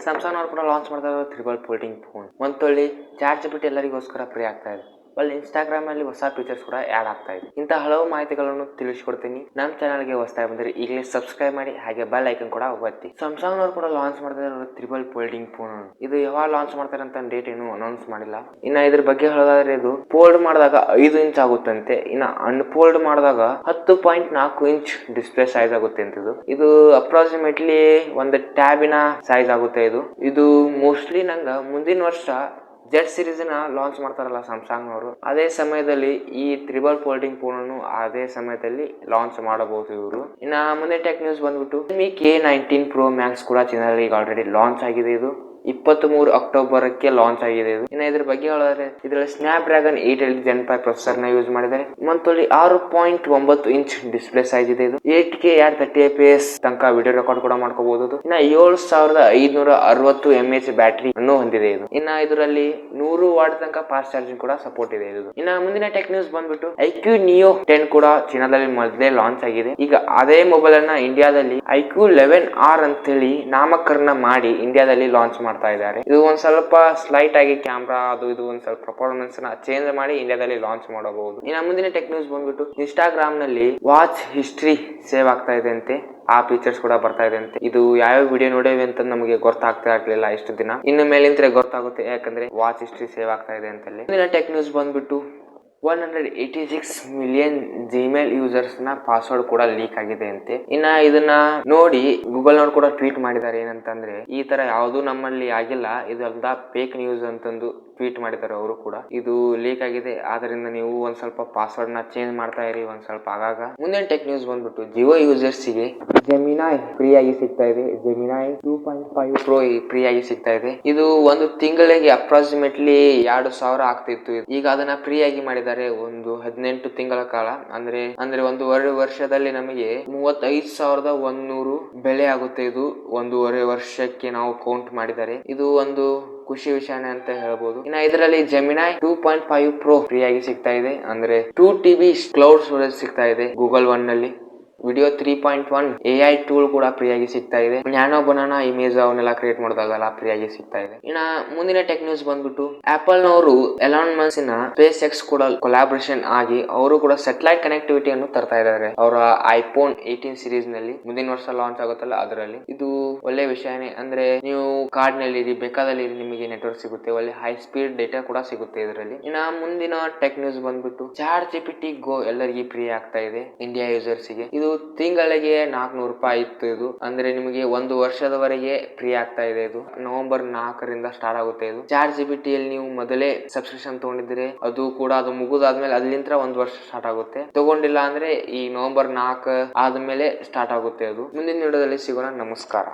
Samsung ಅವರು ಕೂಡ launch ಮಾಡ್ತಾ ಇರೋ ತ್ರಿಬಲ್ ಫೋಲ್ಡಿಂಗ್ ಫೋನ್. ಒಂತೊಳ್ಳಿ ಚಾಟ್ ಜಿಪಿಟಿ ಎಲ್ಲರಿಗೋಸ್ಕರ ಫ್ರೀ ಆಗ್ತಾ ಇದೆ. ಅಲ್ಲಿ ಇನ್ಸ್ಟಾಗ್ರಾಮ್ ಅಲ್ಲಿ ಹೊಸ ಫೀಚರ್ಸ್ ಕೂಡ ಆಡ್ ಆಗ್ತಾ ಇದೆ. ಇಂತಹ ಹಲವು ಮಾಹಿತಿಗಳನ್ನು ತಿಳಿಸ್ಕೊಡ್ತೀನಿ. ನಮ್ಮ ಚಾನಲ್ಗೆ ಹೊಸದಾಗಿ ಬಂದರೆ ಈಗಲೇ ಸಬ್ಸ್ಕ್ರೈಬ್ ಮಾಡಿ, ಹಾಗೆ ಬೆಲ್ ಐಕನ್ ಕೂಡ ಒತ್ತಿ. ಸ್ಯಾಮ್ಸಂಗ್ ಅವರು ಕೂಡ ಲಾಂಚ್ ಮಾಡ್ತಾ ಇರೋ ತ್ರಿಬಲ್ ಫೋಲ್ಡಿಂಗ್ ಫೋನ್. ಇದು ಯಾವಾಗ ಲಾಂಚ್ ಮಾಡ್ತಾರೆ ಅಂತ ಡೇಟ್ ಏನು ಅನೌನ್ಸ್ ಮಾಡಿಲ್ಲ. ಇನ್ನ ಇದ್ರ ಬಗ್ಗೆ ಹೇಳೋದಾದ್ರೆ, ಇದು ಫೋಲ್ಡ್ ಮಾಡಿದಾಗ 5 ಇಂಚ್ ಆಗುತ್ತಂತೆ. ಇನ್ನ ಅನ್ಫೋಲ್ಡ್ ಮಾಡಿದಾಗ 10.4 ಇಂಚ್ ಡಿಸ್ಪ್ಲೇ ಸೈಜ್ ಆಗುತ್ತೆ ಅಂತ. ಇದು ಅಪ್ರಾಕ್ಸಿಮೇಟ್ಲಿ ಒಂದು ಟ್ಯಾಬಿನ ಸೈಜ್ ಆಗುತ್ತೆ. ಇದು ಮೋಸ್ಟ್ಲಿ ನಂಗೆ ಮುಂದಿನ ವರ್ಷ ಜೆಡ್ ಸೀರೀಸ್ ಲಾಂಚ್ ಮಾಡ್ತಾರಲ್ಲ ಸ್ಯಾಮ್ಸಂಗ್ ಅವರು, ಅದೇ ಸಮಯದಲ್ಲಿ ಈ ತ್ರಿಬಲ್ ಫೋಲ್ಡಿಂಗ್ ಫೋನ್ ಅನ್ನು ಅದೇ ಸಮಯದಲ್ಲಿ ಲಾಂಚ್ ಮಾಡಬಹುದು ಇವರು. ಇನ್ನ ಮುಂದೆ ಟೆಕ್ ನ್ಯೂಸ್ ಬಂದ್ಬಿಟ್ಟು K19 Pro Max ಕೂಡ ಚೀನಾದಲ್ಲಿ ಈಗ ಆಲ್ರೆಡಿ ಲಾಂಚ್ ಆಗಿದೆ. ಇದು 23 ಅಕ್ಟೋಬರ್ಕ್ಕೆ ಲಾಂಚ್ ಆಗಿದೆ. ಇನ್ನು ಇದ್ರ ಬಗ್ಗೆ ಹೇಳಿದ್ರೆ, ಇದರಲ್ಲಿ ಸ್ನ್ಯಾಪ್ ಡ್ರ್ಯಾಗನ್ 8 Gen 5 ಪ್ರೊಸೆಸರ್ ನ ಯೂಸ್ ಮಾಡಿದ್ದಾರೆ. ಮಂತ್ಲಿ 6.9 ಇಂಚ್ ಡಿಸ್ಪ್ಲೇ ಸೈಜ್ ಇದೆ. ಇದು 8K 30 FPS ತನಕ ವಿಡಿಯೋ ರೆಕಾರ್ಡ್ ಕೂಡ ಮಾಡ್ಕೋಬಹುದು. ಇನ್ನ 7560 mAh ಬ್ಯಾಟರಿ ಅನ್ನು ಹೊಂದಿದೆ. ಇದು ಇನ್ನ ಇದರಲ್ಲಿ 100 ವಾಟ್ ತನಕ ಫಾಸ್ಟ್ ಚಾರ್ಜಿಂಗ್ ಕೂಡ ಸಪೋರ್ಟ್ ಇದೆ. ಇದು ಇನ್ನ ಮುಂದಿನ ಟೆಕ್ ನ್ಯೂಸ್ ಬಂದ್ಬಿಟ್ಟು iQ Neo 10 ಕೂಡ ಚೀನಾದಲ್ಲಿ ಮೊದಲೇ ಲಾಂಚ್ ಆಗಿದೆ. ಈಗ ಅದೇ ಮೊಬೈಲ್ ಅನ್ನ ಇಂಡಿಯಾದಲ್ಲಿ iQ 11R ಅಂತ ಹೇಳಿ ನಾಮಕರಣ ಮಾಡಿ ಇಂಡಿಯಾದಲ್ಲಿ ಲಾಂಚ್ ಮಾಡ್ತಾ ಇದ್ದಾರೆ. ಇದು ಒಂದ್ ಸ್ವಲ್ಪ ಸ್ಲೈಟ್ ಆಗಿ ಕ್ಯಾಮ್ರಾ ಇದು ಒಂದ್ ಸ್ವಲ್ಪ ಪರ್ಫಾರ್ಮೆನ್ಸ್ ನ ಚೇಂಜ್ ಮಾಡಿ ಇಂಡಿಯಾದಲ್ಲಿ ಲಾಂಚ್ ಮಾಡಬಹುದು. ಇನ್ನು ಮುಂದಿನ ಟೆಕ್ ನ್ಯೂಸ್ ಬಂದ್ಬಿಟ್ಟು ಇನ್ಸ್ಟಾಗ್ರಾಮ್ ನಲ್ಲಿ ವಾಚ್ ಹಿಸ್ಟ್ರಿ ಸೇವ್ ಆಗ್ತಾ ಇದೆ ಅಂತೆ. ಆ ಫೀಚರ್ಸ್ ಕೂಡ ಬರ್ತಾ ಇದೆ ಅಂತೆ. ಇದು ಯಾವ ವಿಡಿಯೋ ನೋಡೇವಿ ಅಂತ ನಮಗೆ ಗೊತ್ತಾಗ್ತಾ ಇರ್ಲಿಲ್ಲ ಇಷ್ಟು ದಿನ. ಇನ್ನು ಮೇಲಿಂದ ಗೊತ್ತಾಗುತ್ತೆ, ಯಾಕಂದ್ರೆ ವಾಚ್ ಹಿಸ್ಟ್ರಿ ಸೇವ್ ಆಗ್ತಾ ಇದೆ ಅಂತ. ಮುಂದಿನ ಟೆಕ್ ನ್ಯೂಸ್ ಬಂದ್ಬಿಟ್ಟು 186 ಮಿಲಿಯನ್ ಜಿಮೇಲ್ ಯೂಸರ್ಸ್ ನ ಪಾಸ್ವರ್ಡ್ ಕೂಡ ಲೀಕ್ ಆಗಿದೆ ಅಂತೆ. ಇನ್ನ ಇದನ್ನ ನೋಡಿ ಗೂಗಲ್ ನವರು ಕೂಡ ಟ್ವೀಟ್ ಮಾಡಿದ್ದಾರೆ. ಏನಂತಂದ್ರೆ, ಈ ತರ ಯಾವುದು ನಮ್ಮಲ್ಲಿ ಆಗಿಲ್ಲ, ಇದೆಲ್ಲ ಫೇಕ್ ನ್ಯೂಸ್ ಅಂತಂದು ಟ್ವೀಟ್ ಮಾಡಿದ್ದಾರೆ ಅವರು ಕೂಡ. ಇದು ಲೀಕ್ ಆಗಿದೆ, ಆದ್ರಿಂದ ನೀವು ಒಂದ್ ಸ್ವಲ್ಪ ಪಾಸ್ವರ್ಡ್ ನ ಚೇಂಜ್ ಮಾಡ್ತಾ ಇರಿ ಒಂದ್ ಸ್ವಲ್ಪ ಆಗಾಗ. ಮುಂದಿನ ಟೆಕ್ ನ್ಯೂಸ್ ಬಂದ್ಬಿಟ್ಟು ಜಿಯೋ ಯೂಸರ್ಸ್ ಗೆ ಜೆಮಿನೈ ಫ್ರೀ ಆಗಿ ಸಿಗ್ತಾ ಇದೆ. ಜೆಮಿನೈ 2.5 Pro ಫ್ರೀ ಆಗಿ ಸಿಗ್ತಾ ಇದೆ. ಇದು ಒಂದು ತಿಂಗಳಿಗೆ ಅಪ್ರಾಕ್ಸಿಮೇಟ್ಲಿ 2000 ಆಗ್ತಿತ್ತು. ಈಗ ಅದನ್ನ ಫ್ರೀ ಆಗಿ ಮಾಡಿದ್ದಾರೆ ಒಂದು 18 ತಿಂಗಳ ಕಾಲ. ಅಂದ್ರೆ ಒಂದೂವರೆ ವರ್ಷದಲ್ಲಿ ನಮಗೆ 35,100 ಬೆಲೆ ಆಗುತ್ತೆ. ಇದು ಒಂದೂವರೆ ವರ್ಷಕ್ಕೆ ನಾವು ಕೌಂಟ್ ಮಾಡಿದರೆ ಇದು ಒಂದು ಖುಷಿ ವಿಷಯನೇ ಅಂತ ಹೇಳ್ಬೋದು. ಇನ್ನ ಇದರಲ್ಲಿ ಜೆಮಿನೈ 2.5 Pro ಫ್ರೀ ಆಗಿ ಸಿಗ್ತಾ ಇದೆ. ಅಂದ್ರೆ 2 TB ಕ್ಲೌಡ್ ಸ್ಟೋರೇಜ್ ಸಿಗ್ತಾ ಇದೆ ಗೂಗಲ್ ಒನ್ ನಲ್ಲಿ. ವಿಡಿಯೋ 3.1 AI ಟೂಲ್ ಕೂಡ ಫ್ರೀ ಆಗಿ ಸಿಗ್ತಾ ಇದೆ. ನ್ಯಾನೋ ಬನಾನಾ ಇಮೇಜ್ ಅವನ್ನೆಲ್ಲ ಕ್ರಿಯೇಟ್ ಮಾಡಿದಾಗಲ್ಲ ಫ್ರೀ ಆಗಿ ಸಿಗ್ತಾ ಇದೆ. ಇನ್ನ ಮುಂದಿನ ಟೆಕ್ ನ್ಯೂಸ್ ಬಂದ್ಬಿಟ್ಟು ಆಪಲ್ ನವರು ಎಲಾನ್ ಮಸ್ಕ್ ನ ಸ್ಪೇಸ್ ಎಕ್ಸ್ ಕೂಡ ಕೊಲಾಬರೇಷನ್ ಆಗಿ ಅವರು ಕೂಡ ಸ್ಯಾಟಲೈಟ್ ಕನೆಕ್ಟಿವಿಟಿಯನ್ನು ತರ್ತಾ ಇದ್ದಾರೆ ಅವರ iPhone 18 ಸೀರೀಸ್ ನಲ್ಲಿ. ಮುಂದಿನ ವರ್ಷ ಲಾಂಚ್ ಆಗುತ್ತಲ್ಲ ಅದರಲ್ಲಿ. ಇದು ಒಳ್ಳೆ ವಿಷಯನೇ. ಅಂದ್ರೆ ನೀವು ಕಾಡಿನಲ್ಲಿ ಬೇಕಾದಲ್ಲಿ ನಿಮಗೆ ನೆಟ್ವರ್ಕ್ ಸಿಗುತ್ತೆ, ಒಳ್ಳೆ ಹೈ ಸ್ಪೀಡ್ ಡೇಟಾ ಕೂಡ ಸಿಗುತ್ತೆ ಇದರಲ್ಲಿ. ಇನ್ನ ಮುಂದಿನ ಟೆಕ್ ನ್ಯೂಸ್ ಬಂದ್ಬಿಟ್ಟು ಚಾಟ್ ಜಿಪಿಟಿ ಗೋ ಎಲ್ಲರಿಗೂ ಫ್ರೀ ಆಗ್ತಾ ಇದೆ ಇಂಡಿಯಾ ಯೂಸರ್ಸ್ ಗೆ. ಇದು ತಿಂಗಳಿಗೆ 400 ರೂಪಾಯಿ ಇತ್ತು. ಇದು ಅಂದ್ರೆ ನಿಮಗೆ ಒಂದು ವರ್ಷದವರೆಗೆ ಫ್ರೀ ಆಗ್ತಾ ಇದೆ. ಇದು ನವೆಂಬರ್ 4ರಿಂದ ಸ್ಟಾರ್ಟ್ ಆಗುತ್ತೆ. ಇದು ಚಾಟ್ ಜಿಪಿಟಿಯಲ್ಲಿ ನೀವು ಮೊದಲೇ ಸಬ್ಸ್ಕ್ರಿಪ್ಷನ್ ತಗೊಂಡಿದ್ರೆ ಅದು ಮುಗಿದಾದ್ಮೇಲೆ ಅಲ್ಲಿಂದ ಒಂದು ವರ್ಷ ಸ್ಟಾರ್ಟ್ ಆಗುತ್ತೆ. ತಗೊಂಡಿಲ್ಲ ಅಂದ್ರೆ ಈ ನವೆಂಬರ್ 4 ಆದ್ಮೇಲೆ ಸ್ಟಾರ್ಟ್ ಆಗುತ್ತೆ. ಅದು ಮುಂದಿನ ವಿಡಿಯೋದಲ್ಲಿ ಸಿಗೋಣ. ನಮಸ್ಕಾರ.